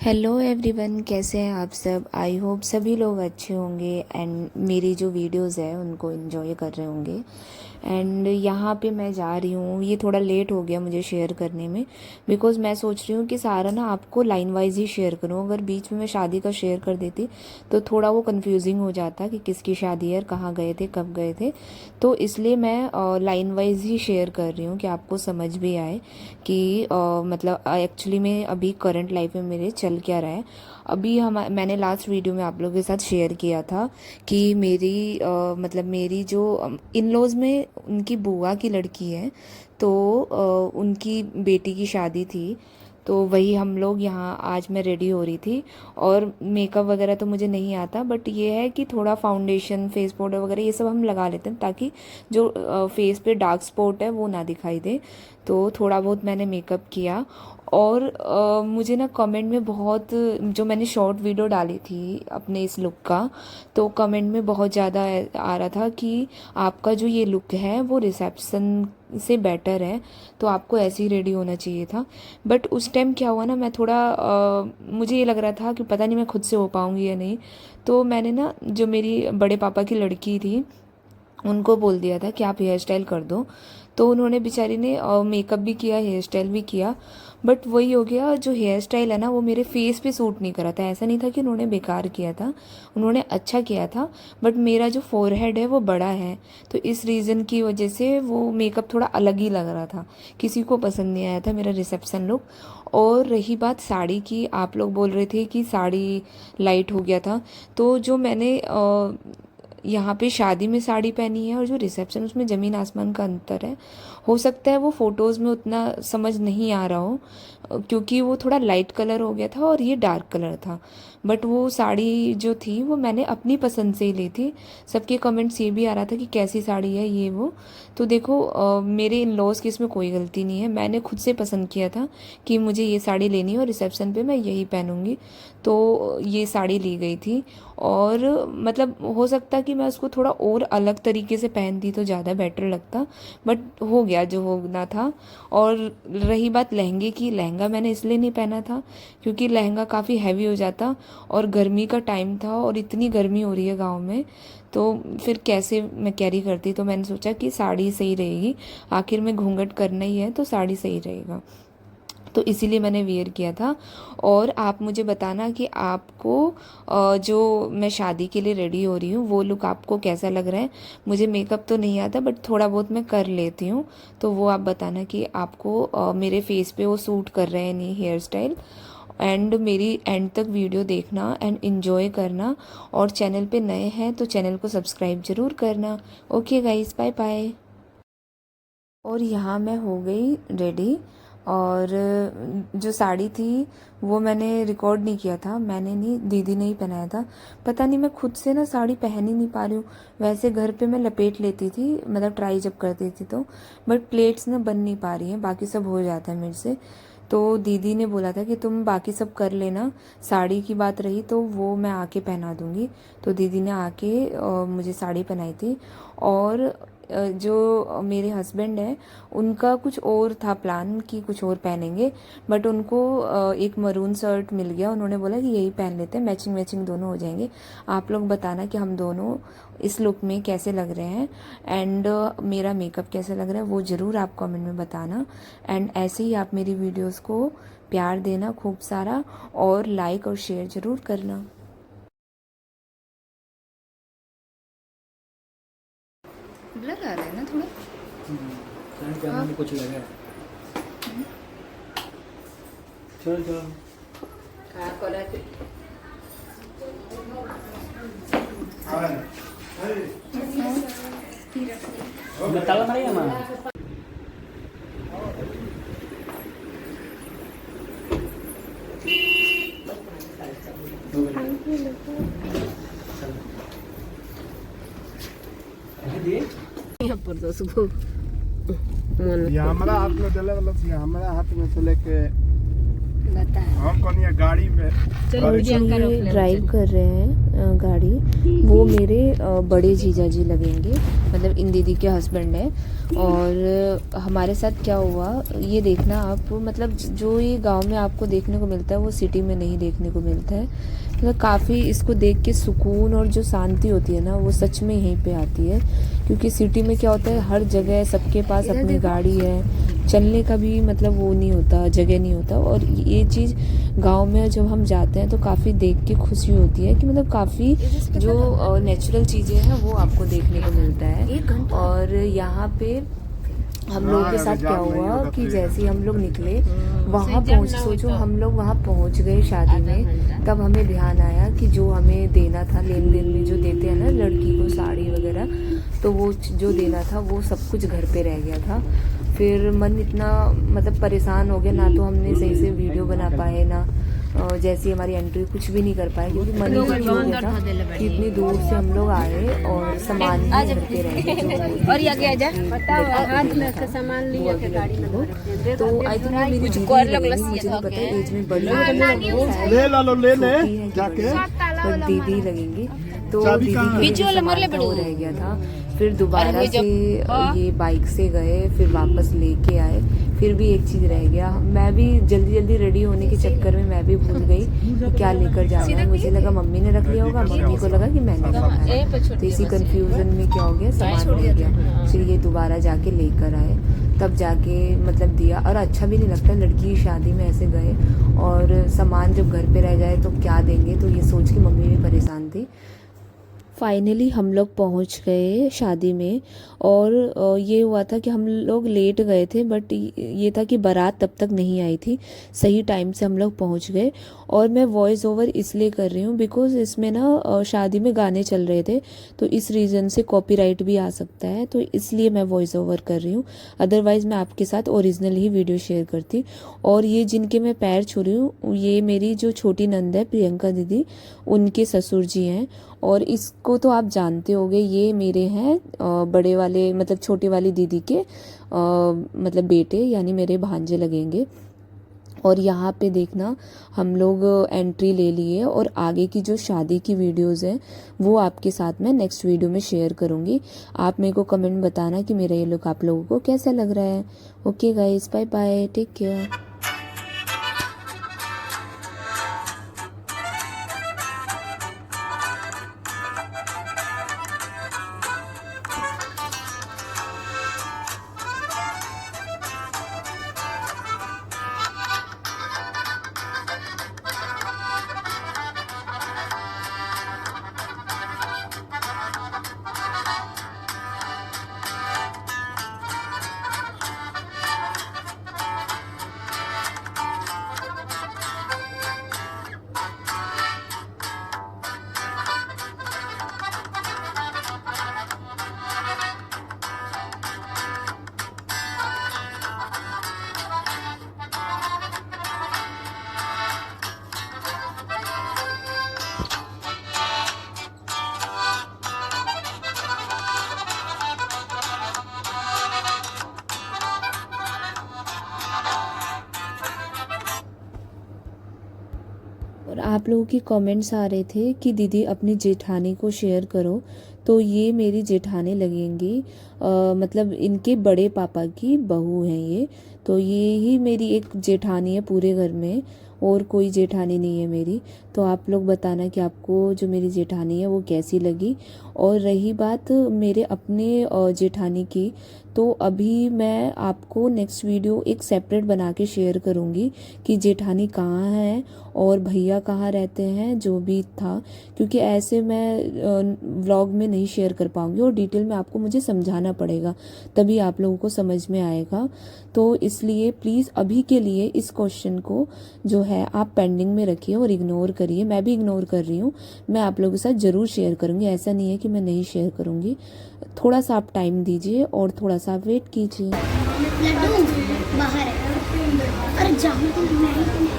Hello everyone, कैसे हैं आप सब। आई होप सभी लोग अच्छे होंगे एंड मेरी जो वीडियोस है उनको एंजॉय कर रहे होंगे। एंड यहाँ पे मैं जा रही हूँ, ये थोड़ा लेट हो गया मुझे शेयर करने में, बिकॉज़ मैं सोच रही हूँ कि सारा ना आपको लाइन वाइज ही शेयर करूँ। अगर बीच में मैं शादी का शेयर कर देती तो थोड़ा वो कंफ्यूजिंग हो जाता कि किसकी शादी है, कहाँ गए थे, कब गए थे। तो इसलिए मैं लाइन वाइज ही शेयर कर रही हूँ कि आपको समझ भी आए कि मतलब एक्चुअली में अभी करंट लाइफ में मेरे चल क्या रहा है। अभी मैंने लास्ट वीडियो में आप लोगों के साथ शेयर किया था कि मेरी मतलब मेरी जो इन लॉज में उनकी बुआ की लड़की है, तो उनकी बेटी की शादी थी। तो वही हम लोग यहाँ, आज मैं रेडी हो रही थी और मेकअप वगैरह तो मुझे नहीं आता, बट ये है कि थोड़ा फाउंडेशन, फेस पाउडर वगैरह ये सब हम लगा लेते हैं ताकि जो फेस पे डार्क स्पॉट है वो ना दिखाई दे। तो थोड़ा बहुत मैंने मेकअप किया और मुझे ना कमेंट में बहुत, जो मैंने शॉर्ट वीडियो डाली थी अपने इस लुक का, तो कमेंट में बहुत ज़्यादा आ रहा था कि आपका जो ये लुक है वो रिसेप्शन से बेटर है, तो आपको ऐसे ही रेडी होना चाहिए था। बट उस टाइम क्या हुआ ना, मैं थोड़ा मुझे ये लग रहा था कि पता नहीं मैं खुद से हो पाऊँगी या नहीं। तो मैंने ना, जो मेरी बड़े पापा की लड़की थी उनको बोल दिया था कि आप हेयर स्टाइल कर दो। तो उन्होंने, बेचारी ने मेकअप भी किया, हेयर स्टाइल भी किया। बट वही हो गया, जो हेयर स्टाइल है ना वो मेरे फेस पे सूट नहीं करा था। ऐसा नहीं था कि उन्होंने बेकार किया था, उन्होंने अच्छा किया था, बट मेरा जो फोरहेड है वो बड़ा है, तो इस रीज़न की वजह से वो मेकअप थोड़ा अलग ही लग रहा था, किसी को पसंद नहीं आया था मेरा रिसेप्शन लुक। और रही बात साड़ी की, आप लोग बोल रहे थे कि साड़ी लाइट हो गया था। तो जो मैंने यहाँ पे शादी में साड़ी पहनी है और जो रिसेप्शन, उसमें ज़मीन आसमान का अंतर है। हो सकता है वो फ़ोटोज़ में उतना समझ नहीं आ रहा हो, क्योंकि वो थोड़ा लाइट कलर हो गया था और ये डार्क कलर था। बट वो साड़ी जो थी वो मैंने अपनी पसंद से ही ली थी। सबके कमेंट्स ये भी आ रहा था कि कैसी साड़ी है ये वो। तो देखो, मेरे इन लॉज की इसमें कोई गलती नहीं है, मैंने खुद से पसंद किया था कि मुझे ये साड़ी लेनी है और रिसेप्शन पे मैं यही पहनूंगी, तो ये साड़ी ली गई थी। और मतलब हो सकता कि मैं उसको थोड़ा और अलग तरीके से पहनती तो ज़्यादा बेटर लगता, बट हो गया जो होना था। और रही बात लहंगे की, लहंगा मैंने इसलिए नहीं पहना था क्योंकि लहंगा काफ़ी हैवी हो जाता और गर्मी का टाइम था और इतनी गर्मी हो रही है गांव में, तो फिर कैसे मैं कैरी करती। तो मैंने सोचा कि साड़ी सही रहेगी, आखिर में घूंघट करना ही है तो साड़ी सही रहेगा, तो इसीलिए मैंने वेयर किया था। और आप मुझे बताना कि आपको जो मैं शादी के लिए रेडी हो रही हूँ वो लुक आपको कैसा लग रहा है। मुझे मेकअप तो नहीं आता बट थोड़ा बहुत मैं कर लेती हूँ, तो वो आप बताना कि आपको मेरे फेस पे वो सूट कर रहे हैं नहीं हेयर स्टाइल। एंड मेरी एंड तक वीडियो देखना एंड इन्जॉय करना, और चैनल पे नए हैं तो चैनल को सब्सक्राइब ज़रूर करना। Okay guys, bye bye. और यहाँ मैं हो गई रेडी, और जो साड़ी थी वो मैंने रिकॉर्ड नहीं किया था, मैंने नहीं, दीदी ने ही पहनाया था। पता नहीं, मैं खुद से ना साड़ी पहन ही नहीं पा रही हूँ। वैसे घर पे मैं लपेट लेती थी, मतलब ट्राई जब करती थी तो, बट प्लेट्स ना बन नहीं पा रही हैं, बाकी सब हो जाता है मेरे से। तो दीदी ने बोला था कि तुम बाकी सब कर लेना, साड़ी की बात रही तो वो मैं आके पहना दूँगी। तो दीदी ने आके मुझे साड़ी पहनाई थी। और जो मेरे हस्बैंड हैं उनका कुछ और था प्लान कि कुछ और पहनेंगे, बट उनको एक मरून शर्ट मिल गया, उन्होंने बोला कि यही पहन लेते हैं, मैचिंग मैचिंग दोनों हो जाएंगे। आप लोग बताना कि हम दोनों इस लुक में कैसे लग रहे हैं, एंड मेरा मेकअप कैसा लग रहा है वो ज़रूर आप कमेंट में बताना। एंड ऐसे ही आप मेरी वीडियोस को प्यार देना खूब सारा, और लाइक और शेयर ज़रूर करना। ब्लर आ रहा है ना थोड़ा। कैमरा में कुछ लगा है। चल चल ताला मारिए मां ये हमारा हाथ में चले वाला थी, हमारा हाथ में से लेके हम कौन ये गाड़ी में ड्राइव कर रहे हैं गाड़ी, वो मेरे बड़े जीजा जी लगेंगे, मतलब मतलब इन दीदी के हस्बैंड है। और हमारे साथ क्या हुआ ये देखना आप, मतलब जो ये गांव में आपको देखने को मिलता है वो सिटी में नहीं देखने को मिलता है। मतलब काफ़ी इसको देख के सुकून और जो शांति होती है ना वो सच में यहीं पे आती है। क्योंकि सिटी में क्या होता है, हर जगह सबके पास अपनी गाड़ी है, चलने का भी मतलब वो नहीं होता, जगह नहीं होता। और ये चीज़ गांव में जब हम जाते हैं तो काफ़ी देख के खुशी होती है कि मतलब काफ़ी जो नेचुरल चीज़ें हैं वो आपको देखने को मिलता है। और यहाँ पे हम लोगों के साथ क्या हुआ कि जैसे ही हम लोग निकले वहाँ पहुँच, सोचो हम लोग वहाँ पहुँच गए शादी में, तब हमें ध्यान आया कि जो हमें देना था, लेन देन में जो देते हैं ना लड़की को साड़ी वगैरह, तो वो जो देना था वो सब कुछ घर पे रह गया था। फिर मन इतना मतलब परेशान हो गया, ना तो हमने सही से वीडियो बना पाए, ना जैसी हमारी एंट्री कुछ भी नहीं कर पाए, क्योंकि मन ही दुखी हो गया था कि इतनी दूर से हम लोग आए और सामान भी घर पे रह गए। और आगे आ जा, हाथ में का सामान लिया के गाड़ी में तो आई थिंक मेरी दीदी लगेगी, मुझे नहीं पता एज में बड़ी ले जाके दीदी लगेंगी। तो दीदी के रह गया था। फिर दोबारा से ये बाइक से गए, फिर वापस लेके आए, फिर भी एक चीज़ रह गया। मैं भी जल्दी जल्दी रेडी होने के चक्कर में मैं भी भूल गई कि क्या लेकर जाना है। मुझे लगा मम्मी ने रख लिया होगा, मम्मी को लगा कि मैंने रखा है, तो इसी कंफ्यूजन में क्या हो गया, सामान रह गया। फिर ये दोबारा जाके लेकर आए, तब जाके मतलब दिया। और अच्छा भी नहीं लगता, लड़की की शादी में ऐसे गए और सामान जब घर पे रह जाए तो क्या देंगे, तो ये सोच के मम्मी भी परेशान थी। फाइनली हम लोग पहुंच गए शादी में। और ये हुआ था कि हम लोग लेट गए थे, बट ये था कि बारात तब तक नहीं आई थी, सही टाइम से हम लोग पहुंच गए। और मैं वॉइस ओवर इसलिए कर रही हूँ बिकॉज इसमें ना शादी में गाने चल रहे थे, तो इस रीज़न से कॉपीराइट भी आ सकता है, तो इसलिए मैं वॉइस ओवर कर रही हूँ। अदरवाइज़ मैं आपके साथ ओरिजिनल ही वीडियो शेयर करती। और ये जिनके मैं पैर छू रही हूँ ये मेरी जो छोटी नंद है प्रियंका दीदी, उनके ससुर जी हैं। और इसको तो आप जानते होंगे, ये मेरे हैं बड़े वाले मतलब छोटे वाली दीदी के मतलब बेटे, यानी मेरे भांजे लगेंगे। और यहाँ पे देखना हम लोग एंट्री ले लिए, और आगे की जो शादी की वीडियोस हैं वो आपके साथ मैं नेक्स्ट वीडियो में शेयर करूँगी। आप मेरे को कमेंट बताना कि मेरा ये लुक आप लोगों को कैसा लग रहा है। Okay guys, bye bye, take care. और आप लोगों की कमेंट्स आ रहे थे कि दीदी अपनी जेठानी को शेयर करो, तो ये मेरी जेठानी लगेंगी, मतलब इनके बड़े पापा की बहू हैं ये। तो ये ही मेरी एक जेठानी है पूरे घर में, और कोई जेठानी नहीं है मेरी। तो आप लोग बताना कि आपको जो मेरी जेठानी है वो कैसी लगी। और रही बात मेरे अपने जेठानी की, तो अभी मैं आपको नेक्स्ट वीडियो एक सेपरेट बना के शेयर करूँगी कि जेठानी कहाँ है और भैया कहाँ रहते हैं, जो भी था, क्योंकि ऐसे मैं व्लॉग में नहीं शेयर कर पाऊँगी और डिटेल में आपको मुझे समझाना पड़ेगा, तभी आप लोगों को समझ में आएगा। तो इसलिए प्लीज़ अभी के लिए इस क्वेश्चन को जो है आप पेंडिंग में रखिए और इग्नोर करिए। मैं भी इग्नोर कर रही हूँ, मैं आप लोगों के साथ ज़रूर शेयर करूँगी, ऐसा नहीं है कि मैं नहीं शेयर करूँगी। थोड़ा सा आप टाइम दीजिए और थोड़ा सा आप वेट कीजिए। लड्डू बाहर है और जाऊँ तो मैं